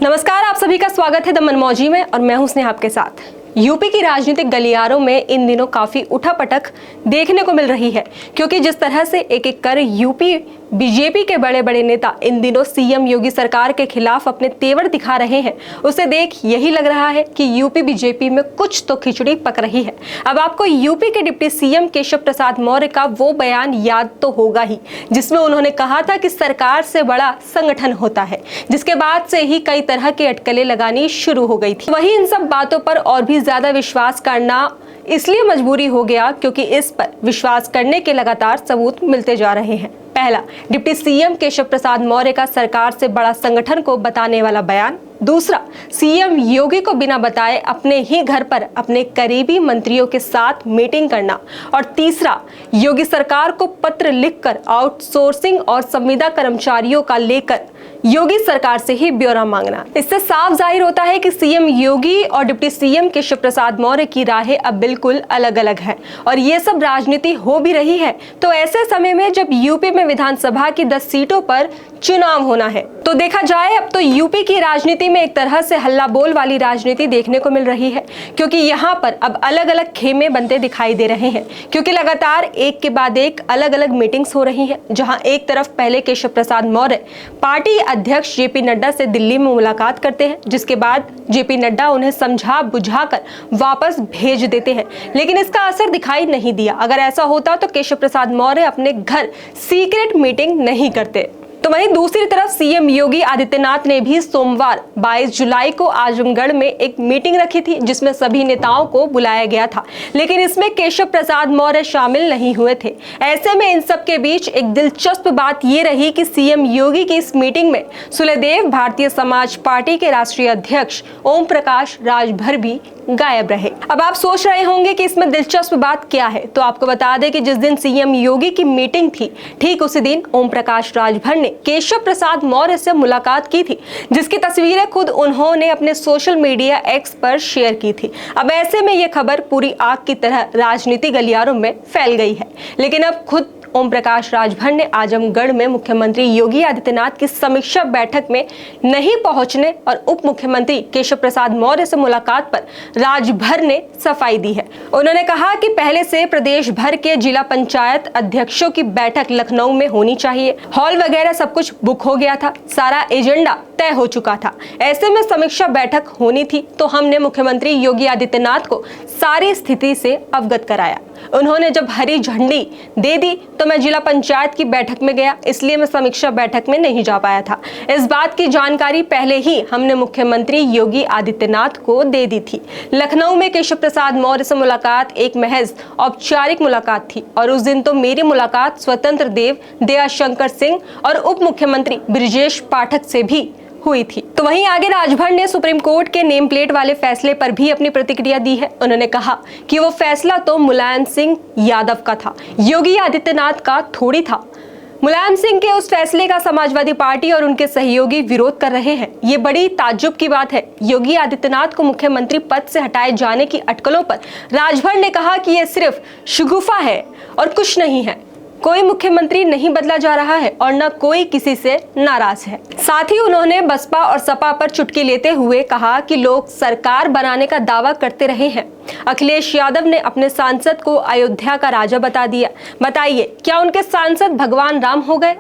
नमस्कार, आप सभी का स्वागत है द मनमौजी में और मैं हूं स्नेहा आपके साथ। यूपी की राजनीतिक गलियारों में इन दिनों काफी उठापटक देखने को मिल रही है, क्योंकि जिस तरह से एक एक कर यूपी बीजेपी के बड़े बड़े नेता इन दिनों सीएम योगी सरकार के खिलाफ अपने तेवर दिखा रहे हैं, उसे देख यही लग रहा है कि यूपी बीजेपी में कुछ तो खिचड़ी पक रही है। अब आपको यूपी के डिप्टी सीएम केशव प्रसाद मौर्य का वो बयान याद तो होगा ही, जिसमें उन्होंने कहा था कि सरकार से बड़ा संगठन होता है, जिसके बाद से ही कई तरह के अटकलें लगानी शुरू हो गई थी। वहीं इन सब बातों पर और भी ज्यादा विश्वास करना इसलिए मजबूरी हो गया क्योंकि इस पर विश्वास करने के लगातार सबूत मिलते जा रहे हैं। पहला, डिप्टी सीएम केशव प्रसाद मौर्य का सरकार से बड़ा संगठन को बताने वाला बयान। दूसरा, सीएम योगी को बिना बताए अपने ही घर पर अपने करीबी मंत्रियों के साथ मीटिंग करना। और तीसरा, योगी सरकार को पत्र लिखकर आउटसोर्सिंग और संविदा कर्मचारियों का लेकर योगी सरकार से ही ब्यौरा मांगना। इससे साफ जाहिर होता है कि सीएम योगी और डिप्टी सीएम केशव प्रसाद मौर्य की राहें अब बिल्कुल अलग अलग है और ये सब राजनीति हो भी रही है। तो ऐसे समय में जब यूपी में विधानसभा की 10 सीटों पर चुनाव होना है, तो देखा जाए अब तो यूपी की राजनीति में एक तरह से हल्ला बोल वाली राजनीति देखने को मिल रही है, क्योंकि यहाँ पर अब अलग अलग खेमे बनते दिखाई दे रहे हैं। क्योंकि लगातार एक के बाद एक अलग अलग मीटिंग्स हो रही हैं, जहां एक तरफ पहले केशव प्रसाद मौर्य पार्टी अध्यक्ष जेपी नड्डा से दिल्ली में मुलाकात करते हैं, जिसके बाद जेपी नड्डा उन्हें समझा बुझाकर वापस भेज देते हैं, लेकिन इसका असर दिखाई नहीं दिया। अगर ऐसा होता तो केशव प्रसाद मौर्य अपने घर सीक्रेट मीटिंग नहीं करते। तो वहीं दूसरी तरफ सीएम योगी आदित्यनाथ ने भी सोमवार 22 जुलाई को आजमगढ़ में एक मीटिंग रखी थी, जिसमें सभी नेताओं को बुलाया गया था, लेकिन इसमें केशव प्रसाद मौर्य शामिल नहीं हुए थे। ऐसे में इन सब के बीच एक दिलचस्प बात ये रही कि सीएम योगी की इस मीटिंग में सुलेदेव भारतीय समाज पार्टी के राष्ट्रीय अध्यक्ष ओम प्रकाश राजभर भी गायब रहे। अब आप सोच रहे होंगे कि इसमें दिलचस्प बात क्या है, तो आपको बता दें कि जिस दिन सीएम योगी की मीटिंग थी, ठीक उसी दिन ओम प्रकाश राजभर ने केशव प्रसाद मौर्य से मुलाकात की थी, जिसकी तस्वीरें खुद उन्होंने अपने सोशल मीडिया एक्स पर शेयर की थी। अब ऐसे में यह खबर पूरी आग की तरह राजनीतिक गलियारों में फैल गई है, लेकिन अब खुद ओम प्रकाश राजभर ने आजमगढ़ में मुख्यमंत्री योगी आदित्यनाथ की समीक्षा बैठक में नहीं पहुंचने और उप मुख्यमंत्री केशव प्रसाद मौर्य से मुलाकात पर राजभर ने सफाई दी है। उन्होंने कहा कि पहले से प्रदेश भर के जिला पंचायत अध्यक्षों की बैठक लखनऊ में होनी चाहिए, हॉल वगैरह सब कुछ बुक हो गया था, सारा एजेंडा तय हो चुका था। ऐसे में समीक्षा बैठक होनी थी, तो हमने मुख्यमंत्री योगी आदित्यनाथ को सारी स्थिति से अवगत कराया। उन्होंने जब हरी झंडी दे दी तो मैं जिला पंचायत की बैठक में गया, इसलिए मैं समीक्षा बैठक में नहीं जा पाया था। इस बात की जानकारी पहले ही हमने मुख्यमंत्री योगी आदित्यनाथ को दे दी थी। लखनऊ में केशव प्रसाद मौर्य से मुलाकात एक महज औपचारिक मुलाकात थी और उस दिन तो मेरी मुलाकात स्वतंत्र देव दयाशंकर सिंह और उप मुख्यमंत्री ब्रिजेश पाठक से भी हुई थी। तो वहीं आगे राजभर ने सुप्रीम कोर्ट के नेम प्लेट वाले फैसले पर भी अपनी प्रतिक्रिया दी है। उन्होंने कहा कि वो फैसला तो मुलायम सिंह यादव का था, योगी आदित्यनाथ का थोड़ी था। मुलायम सिंह के उस फैसले का समाजवादी पार्टी और उनके सहयोगी विरोध कर रहे हैं। ये बड़ी ताज्जुब की बात है। योगी आदित्यनाथ को मुख्यमंत्री पद से हटाए जाने की अटकलों पर राजभर ने कहा कि ये सिर्फ शगुफा है और कुछ नहीं है। कोई मुख्यमंत्री नहीं बदला जा रहा है और न कोई किसी से नाराज है। साथ ही उन्होंने बसपा और सपा पर चुटकी लेते हुए कहा कि लोग सरकार बनाने का दावा करते रहे हैं। अखिलेश यादव ने अपने सांसद को अयोध्या का राजा बता दिया। बताइए, क्या उनके सांसद भगवान राम हो गए?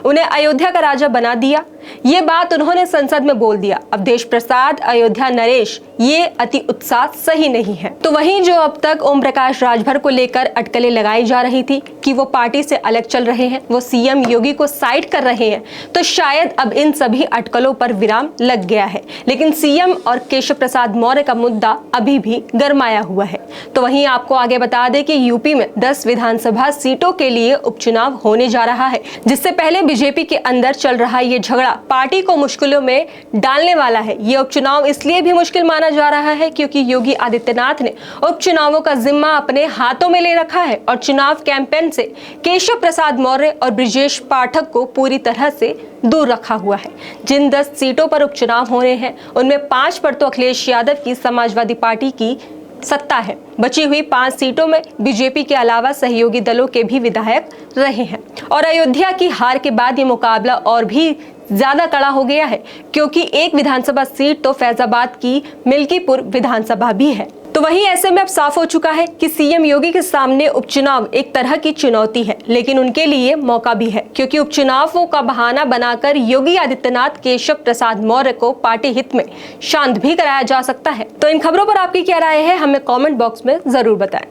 उन्हें अयोध्या का राजा बना दिया। ये बात उन्होंने संसद में बोल दिया। अब देश प्रसाद अयोध्या नरेश, ये अति उत्साह सही नहीं है। तो वहीं जो अब तक ओम प्रकाश राजभर को लेकर अटकलें लगाई जा रही थी कि वो पार्टी से अलग चल रहे हैं, वो सीएम योगी को साइड कर रहे हैं, तो शायद अब इन सभी अटकलों पर विराम लग गया है। लेकिन सीएम और केशव प्रसाद मौर्य का मुद्दा अभी भी गरमाया हुआ है। तो वहीं आपको आगे बता दें कि यूपी में 10 विधानसभा सीटों के लिए उपचुनाव होने जा रहा है, जिससे पहले बीजेपी के अंदर चल रहा ये झगड़ा पार्टी को मुश्किलों में डालने वाला है। ये उपचुनाव इसलिए भी मुश्किल माना जा रहा है क्योंकि योगी आदित्यनाथ ने उपचुनावों का जिम्मा अपने हाथों में ले रखा है और चुनाव कैंपेन से केशव प्रसाद मौर्य और ब्रिजेश पाठक को पूरी तरह से दूर रखा हुआ है। जिन 10 सीटों पर उपचुनाव हो रहे हैं, उनमें 5 पर तो अखिलेश यादव की समाजवादी पार्टी की सत्ता है। बची हुई 5 सीटों में बीजेपी के अलावा सहयोगी दलों के भी विधायक रहे हैं और अयोध्या की हार के बाद ये मुकाबला और भी ज्यादा कड़ा हो गया है, क्योंकि एक विधानसभा सीट तो फैजाबाद की मिल्कीपुर विधानसभा भी है। तो वहीं ऐसे में अब साफ हो चुका है कि सीएम योगी के सामने उपचुनाव एक तरह की चुनौती है, लेकिन उनके लिए मौका भी है, क्योंकि उपचुनावों का बहाना बनाकर योगी आदित्यनाथ केशव प्रसाद मौर्य को पार्टी हित में शांत भी कराया जा सकता है। तो इन खबरों पर आपकी क्या राय है, हमें कमेंट बॉक्स में जरूर बताएं।